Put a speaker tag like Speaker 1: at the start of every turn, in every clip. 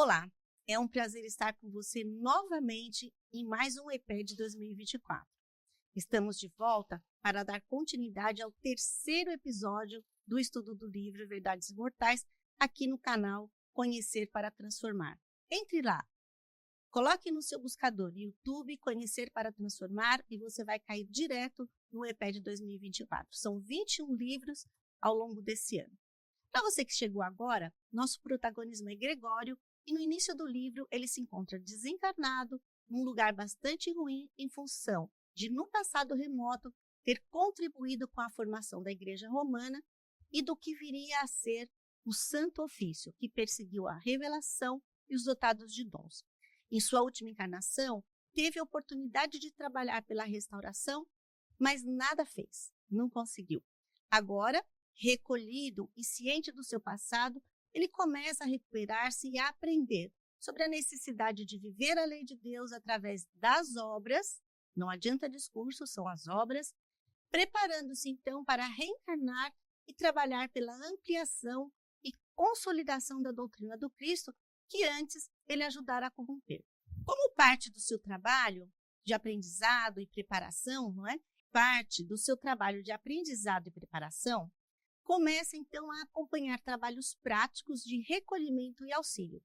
Speaker 1: Olá, é um prazer estar com você novamente em mais um EPED 2024. Estamos de volta para dar continuidade ao terceiro episódio do estudo do livro Verdades Imortais, aqui no canal Conhecer para Transformar. Entre lá, coloque no seu buscador YouTube Conhecer para Transformar e você vai cair direto no EPED 2024. São 21 livros ao longo desse ano. Para você que chegou agora, nosso protagonismo é Gregório e no início do livro ele se encontra desencarnado num lugar bastante ruim em função de, no passado remoto, ter contribuído com a formação da Igreja Romana e do que viria a ser o Santo Ofício, que perseguiu a revelação e os dotados de dons. Em sua última encarnação, teve a oportunidade de trabalhar pela restauração, mas nada fez, não conseguiu. Agora, recolhido e ciente do seu passado, ele começa a recuperar-se e a aprender sobre a necessidade de viver a lei de Deus através das obras, não adianta discurso, são as obras, preparando-se então para reencarnar e trabalhar pela ampliação e consolidação da doutrina do Cristo, que antes ele ajudara a corromper. Como parte do seu trabalho de aprendizado e preparação, não é? Parte do seu trabalho de aprendizado e preparação, começa então a acompanhar trabalhos práticos de recolhimento e auxílio,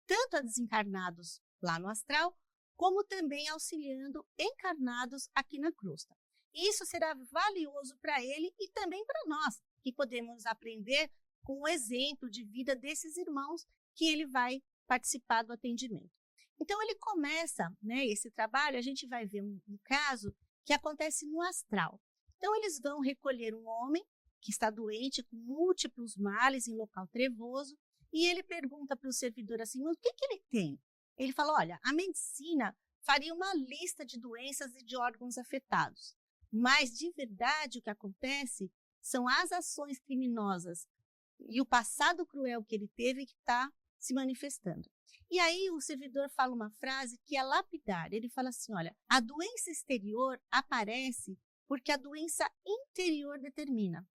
Speaker 1: tanto a desencarnados lá no astral, como também auxiliando encarnados aqui na crosta. E isso será valioso para ele e também para nós, que podemos aprender com o exemplo de vida desses irmãos que ele vai participar do atendimento. Então, ele começa, esse trabalho, a gente vai ver um caso que acontece no astral. Então, eles vão recolher um homem que está doente, com múltiplos males em local trevoso, e ele pergunta para o servidor assim, mas o que ele tem? Ele fala, olha, a medicina faria uma lista de doenças e de órgãos afetados, mas de verdade o que acontece são as ações criminosas e o passado cruel que ele teve que está se manifestando. E aí o servidor fala uma frase que é lapidar, ele fala assim, olha, a doença exterior aparece porque a doença interior determina.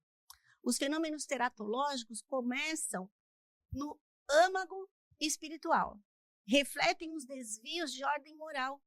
Speaker 1: Os fenômenos teratológicos começam no âmago espiritual, refletem os desvios de ordem moral.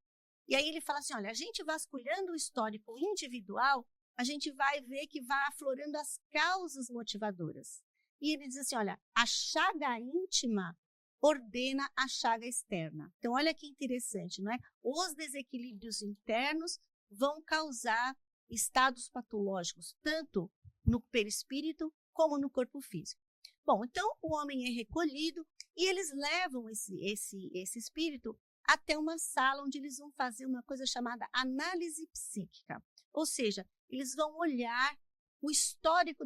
Speaker 1: E aí ele fala assim, olha, a gente vasculhando o histórico individual, a gente vai ver que vai aflorando as causas motivadoras. E ele diz assim, olha, a chaga íntima ordena a chaga externa. Então, olha que interessante, não é? Os desequilíbrios internos vão causar estados patológicos, tanto no perispírito como no corpo físico. Bom, então o homem é recolhido e eles levam esse espírito até uma sala onde eles vão fazer uma coisa chamada análise psíquica. Ou seja, eles vão olhar o histórico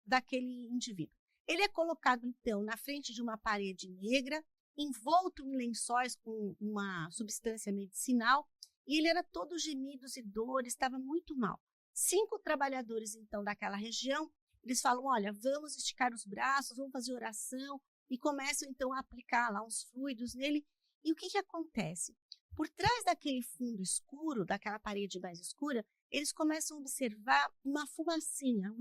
Speaker 1: daquele indivíduo. Ele é colocado, então, na frente de uma parede negra, envolto em lençóis com uma substância medicinal, e ele era todo gemidos e dores, estava muito mal. 5 trabalhadores, então, daquela região, eles falam, olha, vamos esticar os braços, vamos fazer oração, e começam, então, a aplicar lá uns fluidos nele. E o que acontece? Por trás daquele fundo escuro, daquela parede mais escura, eles começam a observar uma fumacinha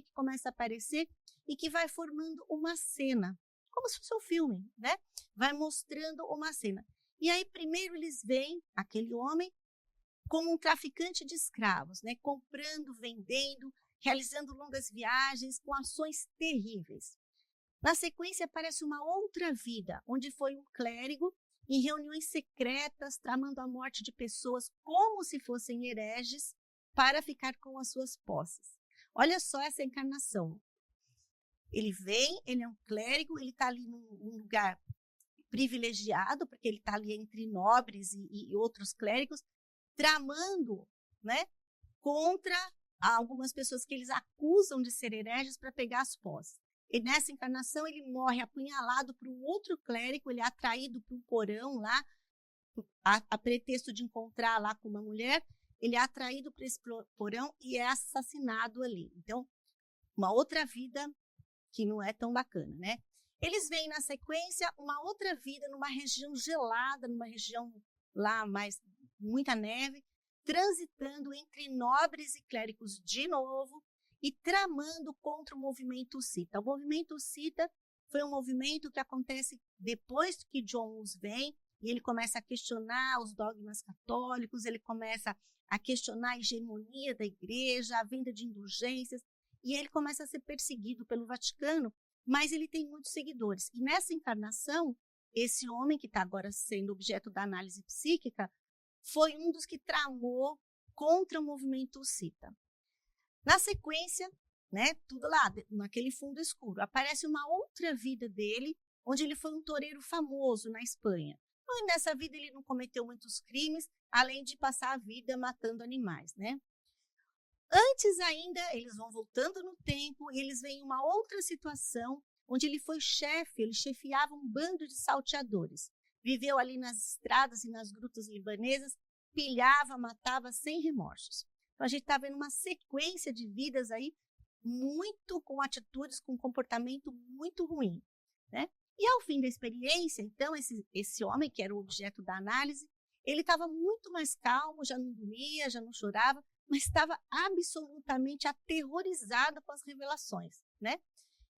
Speaker 1: que começa a aparecer e que vai formando uma cena, como se fosse um filme, né? Vai mostrando uma cena. E aí, primeiro, eles veem aquele homem como um traficante de escravos, né? Comprando, vendendo, realizando longas viagens com ações terríveis. Na sequência, aparece uma outra vida, onde foi um clérigo em reuniões secretas, tramando a morte de pessoas como se fossem hereges para ficar com as suas posses. Olha só essa encarnação. Ele vem, ele é um clérigo, ele está ali num lugar privilegiado, porque ele está ali entre nobres e outros clérigos, tramando, né, contra algumas pessoas que eles acusam de ser hereges para pegar as posses. E nessa encarnação ele morre apunhalado por um outro clérigo, ele é atraído para um porão lá, a pretexto de encontrar lá com uma mulher, ele é atraído para esse porão e é assassinado ali. Então, uma outra vida que não é tão bacana, né? Eles veem na sequência uma outra vida numa região gelada, numa região lá mais muita neve, transitando entre nobres e clérigos de novo e tramando contra o movimento hussita. O movimento hussita foi um movimento que acontece depois que John Hus vem, e ele começa a questionar os dogmas católicos, ele começa a questionar a hegemonia da igreja, a venda de indulgências, e ele começa a ser perseguido pelo Vaticano, mas ele tem muitos seguidores. E nessa encarnação, esse homem que está agora sendo objeto da análise psíquica foi um dos que tramou contra o movimento hussita. Na sequência, né, tudo lá, naquele fundo escuro, aparece uma outra vida dele, onde ele foi um toureiro famoso na Espanha. E nessa vida ele não cometeu muitos crimes, além de passar a vida matando animais, né? Antes ainda, eles vão voltando no tempo e eles veem uma outra situação onde ele foi chefe, ele chefiava um bando de salteadores. Viveu ali nas estradas e nas grutas libanesas, pilhava, matava sem remorsos. Então a gente está vendo uma sequência de vidas aí muito com atitudes, com comportamento muito ruim, né? E ao fim da experiência, então, esse homem, que era o objeto da análise, ele estava muito mais calmo, já não dormia, já não chorava, mas estava absolutamente aterrorizado com as revelações, né?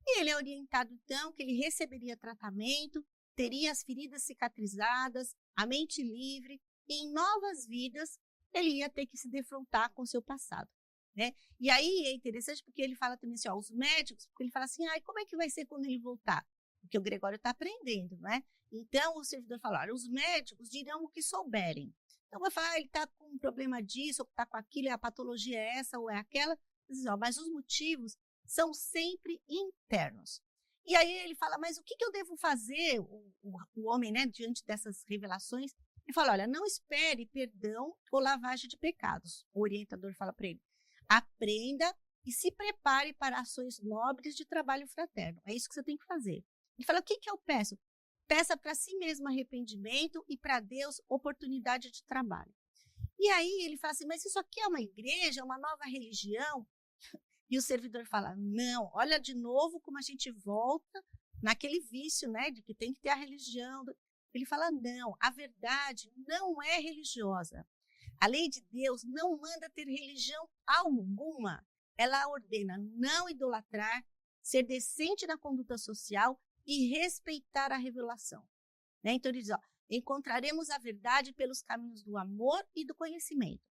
Speaker 1: E ele é orientado, então, que ele receberia tratamento, teria as feridas cicatrizadas, a mente livre, e em novas vidas ele ia ter que se defrontar com o seu passado, né? E aí é interessante porque ele fala também assim, ó, os médicos, porque ele fala assim, como é que vai ser quando ele voltar? Porque o Gregório está aprendendo, né? Então, o servidor fala, olha, os médicos dirão o que souberem. Então, vai falar, ele está com um problema disso, ou está com aquilo, a patologia é essa ou é aquela. Mas os motivos são sempre internos. E aí ele fala, mas o que eu devo fazer, o homem, né, diante dessas revelações? Ele fala, olha, não espere perdão ou lavagem de pecados. O orientador fala para ele, aprenda e se prepare para ações nobres de trabalho fraterno. É isso que você tem que fazer. Ele fala, o que eu peço? Peça para si mesmo arrependimento e para Deus oportunidade de trabalho. E aí ele fala assim, mas isso aqui é uma igreja, uma nova religião? E o servidor fala, não, olha de novo como a gente volta naquele vício, né, de que tem que ter a religião. Ele fala, não, a verdade não é religiosa. A lei de Deus não manda ter religião alguma. Ela ordena não idolatrar, ser decente na conduta social e respeitar a revelação. Né? Então, ele diz, encontraremos a verdade pelos caminhos do amor e do conhecimento.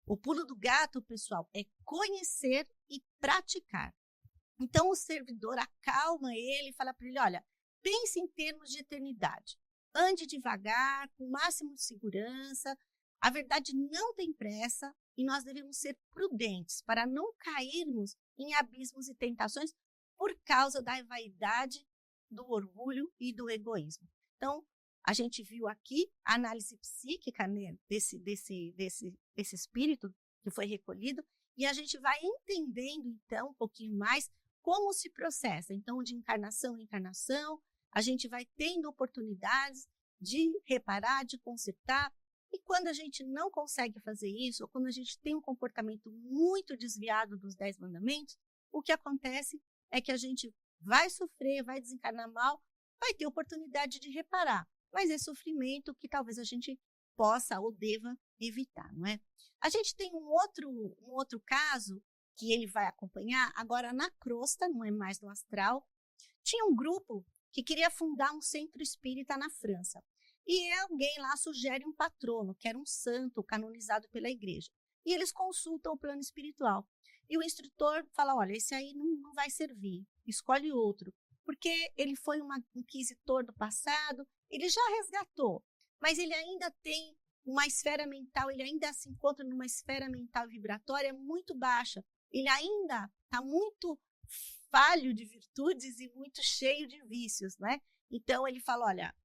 Speaker 1: O pulo do gato, pessoal, é conhecer e praticar. Então, o servidor acalma ele e fala para ele, olha, pense em termos de eternidade. Ande devagar, com o máximo de segurança. A verdade não tem pressa e nós devemos ser prudentes para não cairmos em abismos e tentações por causa da vaidade, do orgulho e do egoísmo. Então, a gente viu aqui a análise psíquica, né, desse espírito que foi recolhido, e a gente vai entendendo, então, um pouquinho mais como se processa. Então, de encarnação em encarnação, a gente vai tendo oportunidades de reparar, de consertar, e quando a gente não consegue fazer isso, ou quando a gente tem um comportamento muito desviado dos 10 mandamentos, o que acontece é que a gente vai sofrer, vai desencarnar mal, vai ter oportunidade de reparar, mas é sofrimento que talvez a gente possa ou deva evitar, não é? A gente tem um outro caso que ele vai acompanhar agora na crosta, não é mais no astral. Tinha um grupo que queria fundar um centro espírita na França. E alguém lá sugere um patrono, que era um santo canonizado pela igreja. E eles consultam o plano espiritual. E o instrutor fala, olha, esse aí não vai servir, escolhe outro. Porque ele foi um inquisitor do passado, ele já resgatou, mas ele ainda tem uma esfera mental, ele ainda se encontra numa esfera mental vibratória muito baixa. Ele ainda está muito falho de virtudes e muito cheio de vícios, né? Então ele fala, olha,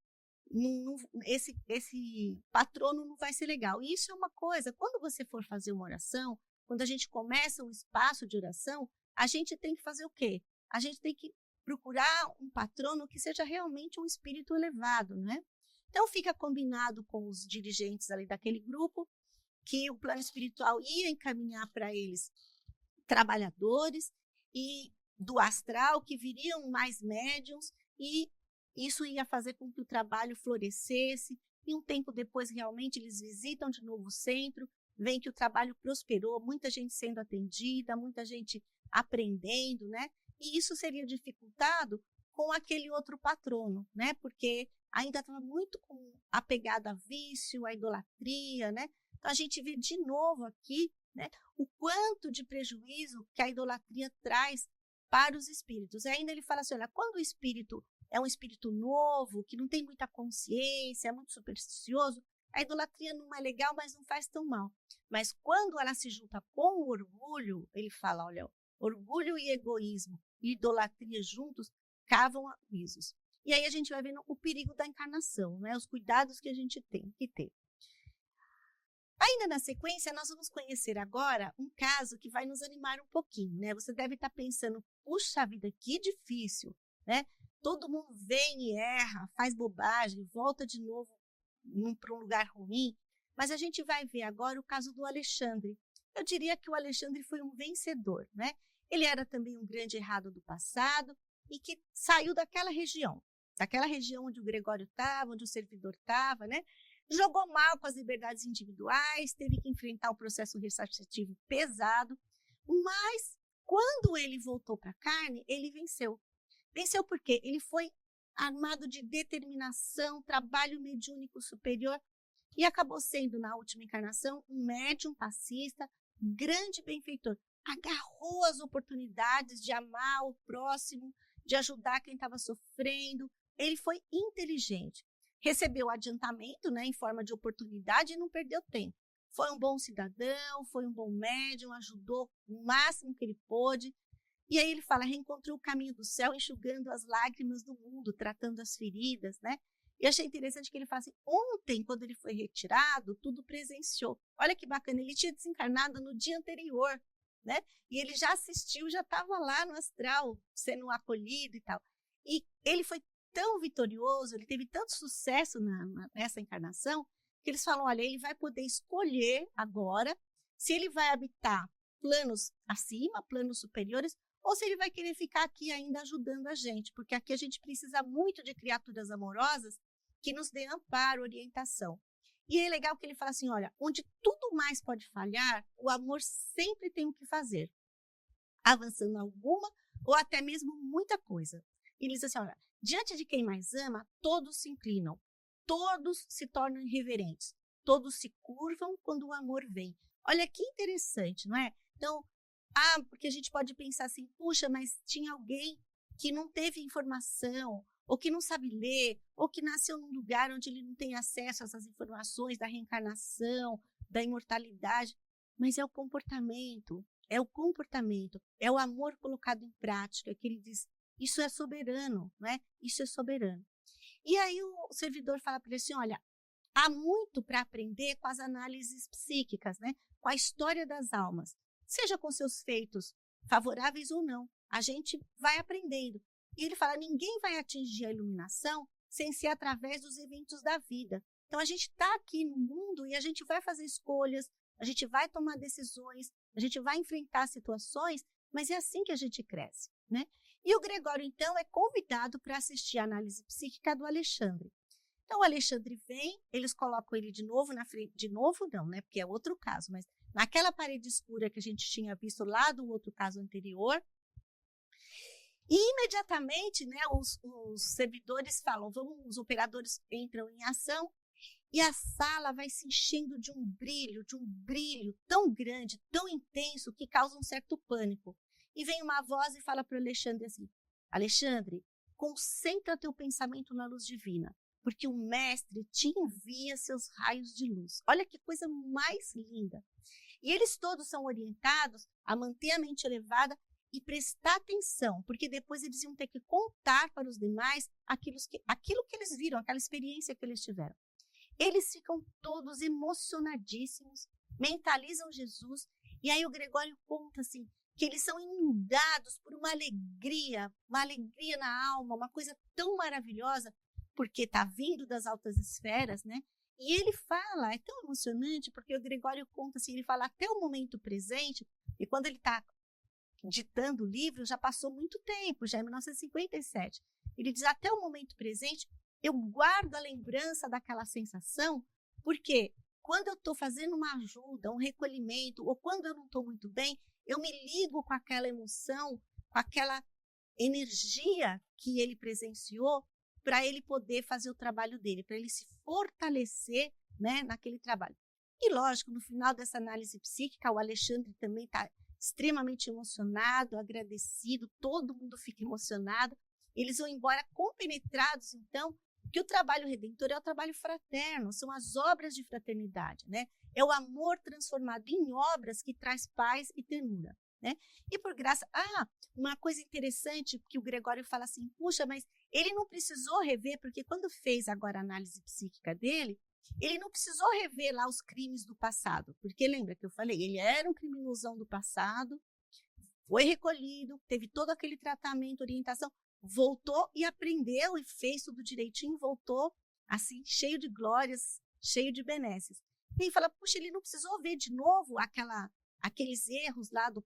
Speaker 1: esse patrono não vai ser legal. E isso é uma coisa, quando você for fazer uma oração, quando a gente começa um espaço de oração, a gente tem que fazer o quê? A gente tem que procurar um patrono que seja realmente um espírito elevado, né? Então fica combinado com os dirigentes ali daquele grupo que o plano espiritual ia encaminhar para eles trabalhadores e do astral que viriam mais médiums e isso ia fazer com que o trabalho florescesse e um tempo depois realmente eles visitam de novo o centro, veem que o trabalho prosperou, muita gente sendo atendida, muita gente aprendendo, né? E isso seria dificultado com aquele outro patrono, né? Porque ainda estava muito apegado a vício, à idolatria, né? Então, a gente vê de novo aqui, né, o quanto de prejuízo que a idolatria traz para os espíritos. E ainda ele fala assim, olha, quando o espírito é um espírito novo, que não tem muita consciência, é muito supersticioso, a idolatria não é legal, mas não faz tão mal. Mas quando ela se junta com o orgulho, ele fala, olha, orgulho e egoísmo e idolatria juntos cavam abismos. E aí a gente vai vendo o perigo da encarnação, né? Os cuidados que a gente tem que ter. Ainda na sequência, nós vamos conhecer agora um caso que vai nos animar um pouquinho, né? Você deve estar pensando, puxa vida, que difícil, né? Todo mundo vem e erra, faz bobagem, volta de novo para um lugar ruim. Mas a gente vai ver agora o caso do Alexandre. Eu diria que o Alexandre foi um vencedor, né? Ele era também um grande errado do passado e que saiu daquela região onde o Gregório estava, onde o servidor estava, né? Jogou mal com as liberdades individuais, teve que enfrentar um processo ressarcitivo pesado, mas quando ele voltou para a carne, ele venceu. Venceu porque ele foi armado de determinação, trabalho mediúnico superior e acabou sendo, na última encarnação, um médium passista, grande benfeitor. Agarrou as oportunidades de amar o próximo, de ajudar quem estava sofrendo. Ele foi inteligente. Recebeu adiantamento, né, em forma de oportunidade e não perdeu tempo. Foi um bom cidadão, foi um bom médium, ajudou o máximo que ele pôde. E aí ele fala, reencontrou o caminho do céu, enxugando as lágrimas do mundo, tratando as feridas, né? E achei interessante que ele fala assim, ontem, quando ele foi retirado, tudo presenciou. Olha que bacana, ele tinha desencarnado no dia anterior, né? E ele já assistiu, já estava lá no astral, sendo acolhido e tal. E ele foi tão vitorioso, ele teve tanto sucesso nessa encarnação, que eles falam, olha, ele vai poder escolher agora se ele vai habitar planos acima, planos superiores, ou se ele vai querer ficar aqui ainda ajudando a gente, porque aqui a gente precisa muito de criaturas amorosas que nos dê amparo, orientação. E é legal que ele fala assim, olha, onde tudo mais pode falhar, o amor sempre tem o que fazer, avançando alguma ou até mesmo muita coisa. E ele diz assim, olha, diante de quem mais ama, todos se inclinam, todos se tornam irreverentes, todos se curvam quando o amor vem. Olha que interessante, não é? Então, porque a gente pode pensar assim, puxa, mas tinha alguém que não teve informação, ou que não sabe ler, ou que nasceu num lugar onde ele não tem acesso a essas informações da reencarnação, da imortalidade, mas é o comportamento, é o amor colocado em prática, que ele diz, isso é soberano, né? Isso é soberano. E aí o servidor fala para ele assim, olha, há muito para aprender com as análises psíquicas, né? Com a história das almas, seja com seus feitos favoráveis ou não, a gente vai aprendendo. E ele fala, ninguém vai atingir a iluminação sem ser através dos eventos da vida. Então, a gente está aqui no mundo e a gente vai fazer escolhas, a gente vai tomar decisões, a gente vai enfrentar situações, mas é assim que a gente cresce, né? E o Gregório, então, é convidado para assistir a análise psíquica do Alexandre. Então, o Alexandre vem, eles colocam ele de novo na frente, de novo não, né? Porque é outro caso, mas naquela parede escura que a gente tinha visto lá do outro caso anterior. E imediatamente, né, os servidores falam, os operadores entram em ação e a sala vai se enchendo de um brilho tão grande, tão intenso, que causa um certo pânico. E vem uma voz e fala para o Alexandre assim, Alexandre, concentra teu pensamento na luz divina, porque o mestre te envia seus raios de luz. Olha que coisa mais linda. E eles todos são orientados a manter a mente elevada e prestar atenção, porque depois eles iam ter que contar para os demais aquilo que eles viram, aquela experiência que eles tiveram. Eles ficam todos emocionadíssimos, mentalizam Jesus, e aí o Gregório conta assim, que eles são inundados por uma alegria na alma, uma coisa tão maravilhosa, porque está vindo das altas esferas, né? E ele fala, é tão emocionante, porque o Gregório conta assim, ele fala até o momento presente, e quando ele está ditando o livro, já passou muito tempo, já é 1957. Ele diz, até o momento presente, eu guardo a lembrança daquela sensação, porque quando eu estou fazendo uma ajuda, um recolhimento, ou quando eu não estou muito bem, eu me ligo com aquela emoção, com aquela energia que ele presenciou para ele poder fazer o trabalho dele, para ele se fortalecer, né, naquele trabalho. E lógico, no final dessa análise psíquica, o Alexandre também está extremamente emocionado, agradecido, todo mundo fica emocionado. Eles vão embora compenetrados, então, que o trabalho redentor é o trabalho fraterno, são as obras de fraternidade, né? É o amor transformado em obras que traz paz e ternura, né? E por graça, uma coisa interessante que o Gregório fala assim, puxa, mas ele não precisou rever, porque quando fez agora a análise psíquica dele, ele não precisou rever lá os crimes do passado, porque lembra que eu falei, ele era um criminosão do passado, foi recolhido, teve todo aquele tratamento, orientação, voltou e aprendeu e fez tudo direitinho, voltou assim, cheio de glórias, cheio de benesses. E ele fala, puxa, ele não precisou ver de novo aqueles erros lá do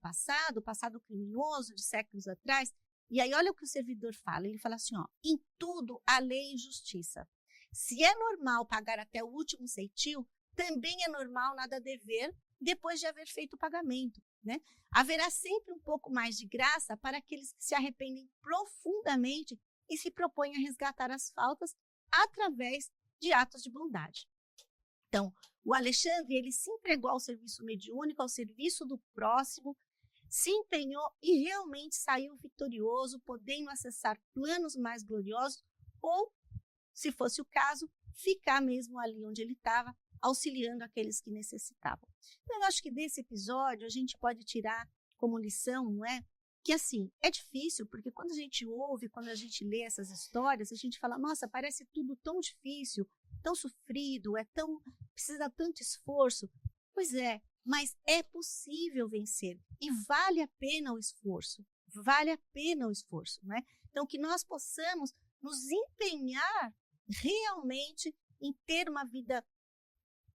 Speaker 1: passado criminoso de séculos atrás. E aí olha o que o servidor fala, ele fala assim, em tudo há lei e justiça. Se é normal pagar até o último ceitil, também é normal nada dever depois de haver feito o pagamento, né? Haverá sempre um pouco mais de graça para aqueles que se arrependem profundamente e se propõem a resgatar as faltas através de atos de bondade. Então, o Alexandre, ele se entregou ao serviço mediúnico, ao serviço do próximo, se empenhou e realmente saiu vitorioso, podendo acessar planos mais gloriosos ou, se fosse o caso, ficar mesmo ali onde ele estava, auxiliando aqueles que necessitavam. Então, eu acho que desse episódio a gente pode tirar como lição, não é? Que assim, é difícil, porque quando a gente ouve, quando a gente lê essas histórias, a gente fala, nossa, parece tudo tão difícil, tão sofrido, precisa tanto esforço. Pois é, mas é possível vencer e vale a pena o esforço, não é? Então, que nós possamos nos empenhar realmente em ter uma vida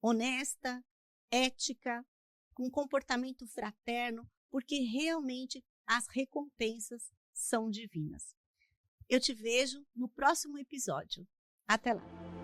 Speaker 1: honesta, ética, com comportamento fraterno, porque realmente as recompensas são divinas. Eu te vejo no próximo episódio. Até lá!